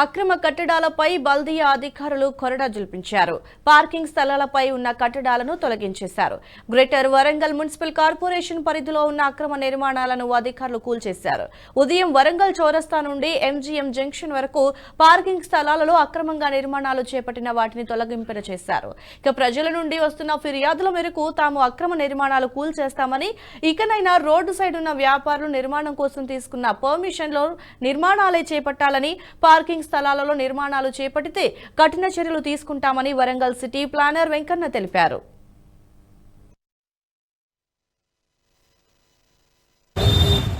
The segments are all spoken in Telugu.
అక్రమ కట్టడాలపై బల్దియా అధికారులు కొరడా జల్పించారు. పార్కింగ్ స్థలాలపై ఉన్న కట్టడాలను తొలగించేశారు. గ్రేటర్ వరంగల్ మున్సిపల్ కార్పొరేషన్ పరిధిలో ఉన్న అక్రమ నిర్మాణాలను అధికారులు కూల్చేశారు. ఉదయం వరంగల్ చౌరస్తా నుండి ఎంజీఎం జంక్షన్ వరకు పార్కింగ్ స్థలాలలో అక్రమంగా నిర్మాణాలు చేపట్టిన వాటిని తొలగింపు చేశారు. ఇక ప్రజల నుండి వస్తున్న ఫిర్యాదుల మేరకు తాము అక్రమ నిర్మాణాలు కూల్చేస్తామని, ఇకనైనా రోడ్డు సైడ్ ఉన్న వ్యాపారులు నిర్మాణం కోసం తీసుకున్న పర్మిషన్లో నిర్మాణాలే చేపట్టాలని, పార్కింగ్ స్థలాలలో నిర్మాణాలు చేపట్టితే కఠిన చర్యలు తీసుకుంటామని వరంగల్ సిటీ ప్లానర్ వెంకన్న తెలిపారు.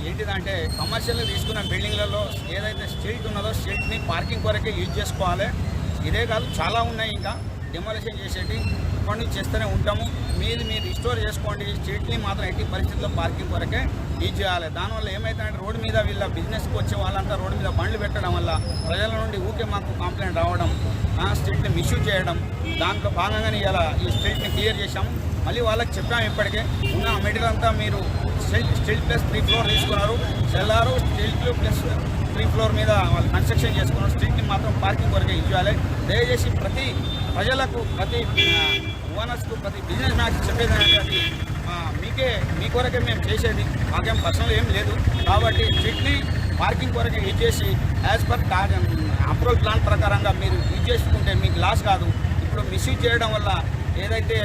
ఏంటిదంటే కమర్షియల్ తీసుకున్న బిల్డింగ్లలో ఏదైతే స్ట్రీట్ ఉన్నదో స్ట్రీట్ని పార్కింగ్ కొరకే యూజ్ చేసుకోవాలి. ఇదే కాదు, చాలా ఉన్నాయి. ఇంకా డెమోలిషన్ చేసేటి ఇప్పటి నుంచి చేస్తూనే ఉంటాము. మీరు రిస్టోర్ చేసుకోండి. స్ట్రీట్ని మాత్రం ఎట్టి పరిస్థితుల్లో పార్కింగ్ కొరకే యూజ్ చేయాలి. దానివల్ల ఏమవుతుందంటే రోడ్డు మీద వీళ్ళ బిజినెస్కి వచ్చే వాళ్ళంతా రోడ్డు మీద బండ్లు పెట్టడం వల్ల ప్రజల నుండి ఊకే మాకు కంప్లైంట్ రావడం, స్ట్రీట్ని మిస్యూజ్ చేయడం, దాంట్లో భాగంగానే ఇలా ఈ స్ట్రీట్ని క్లియర్ చేశాము. మళ్ళీ వాళ్ళకి చెప్పాము, ఇప్పటికే ఉన్న మెటీరియల్ అంతా మీరు స్టీల్ ప్లస్ 3 ఫ్లోర్ తీసుకున్నారు, సెల్లారు స్టీల్ ప్లస్ 3 ఫ్లోర్ మీద వాళ్ళు కన్స్ట్రక్షన్ చేసుకున్నారు. స్ట్రీట్ని మాత్రం పార్కింగ్ కొరకే యూజ్ చేయాలి. దయచేసి ప్రతి ప్రజలకు, ప్రతి ఓనర్స్కు, ప్రతి బిజినెస్ మ్యాన్కి చెప్పేది అది మీ కొరకే మేము చేసేది, మాకేం పర్సనల్ ఏం లేదు. కాబట్టి స్ట్రీట్ని పార్కింగ్ కొరకే యూజ్ చేసి యాజ్ పర్ అప్రూవల్ ప్లాన్ ప్రకారంగా మీరు యూజ్ చేసుకుంటే మీకు లాస్ కాదు. ఇప్పుడు మిస్యూజ్ చేయడం వల్ల ఏదైతే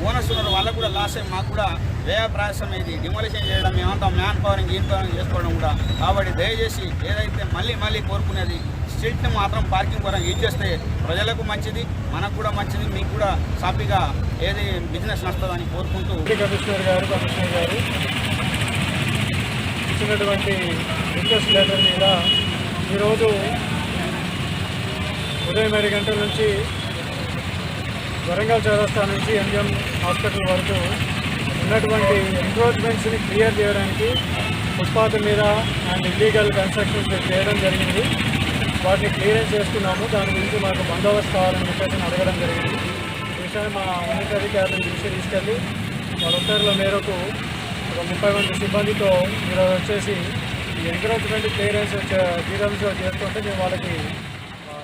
ఓనర్స్ ఉన్నారో వాళ్ళకు కూడా లాస్ అయ్యి మాకు కూడా వ్యయ ప్రయాసం ఇది డిమోలిషన్ చేయడం, ఏమంతా మ్యాన్ పవరింగ్ చేసుకోవడం కూడా. కాబట్టి దయచేసి ఏదైతే మళ్ళీ కోరుకునేది స్ట్రీట్ని మాత్రం పార్కింగ్ కొరకు యూజ్ చేస్తే ప్రజలకు మంచిది, మనకు కూడా మంచిది, మీకు కూడా సాఫీగా ఏది బిజినెస్ నడుస్తుందని కోరుకుంటూ కమిషనర్ గారు ఇచ్చినటువంటి రిక్వెస్ట్ లెటర్ మీద ఈరోజు ఉదయం 7 గంటల నుంచి వరంగల్ చౌరస్తా నుంచి ఎంజిఎం హాస్పిటల్ వరకు ఉన్నటువంటి ఎంక్రోచ్మెంట్స్ని క్లియర్ చేయడానికి ఫుట్పాత్ మీద అండ్ ఇల్లీగల్ కన్స్ట్రక్షన్స్ చేయడం జరిగింది. వాటిని క్లియరెన్స్ చేసుకున్నాము. దాని గురించి మాకు బందోబస్తు కావాలని చెప్పేసి అడగడం జరిగింది. ఈ విషయాన్ని మా ఉన్నతాధికారులను దృష్టి తీసుకెళ్ళి వాళ్ళ ఉత్తర్వుల మేరకు ఒక 30 మంది సిబ్బందితో ఈరోజు వచ్చేసి ఈ ఎంక్రోచ్మెంట్ క్లియరెన్స్ చేసుకుంటే మేము వాళ్ళకి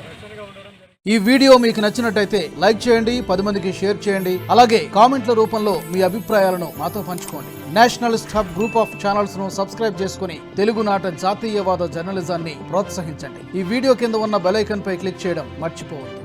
రక్షణగా ఉండడం. ఈ వీడియో మీకు నచ్చినట్టయితే లైక్ చేయండి, 10 మందికి షేర్ చేయండి. అలాగే కామెంట్ల రూపంలో మీ అభిప్రాయాలను మాతో పంచుకోండి. Nationalist hub group of channels ను సబ్స్క్రైబ్ చేసుకుని తెలుగునాట జాతీయవాద జర్నలిజాన్ని ప్రోత్సహించండి. ఈ వీడియో కింద ఉన్న బెల్ ఐకాన్ పై క్లిక్ చేయడం మర్చిపోవద్దు.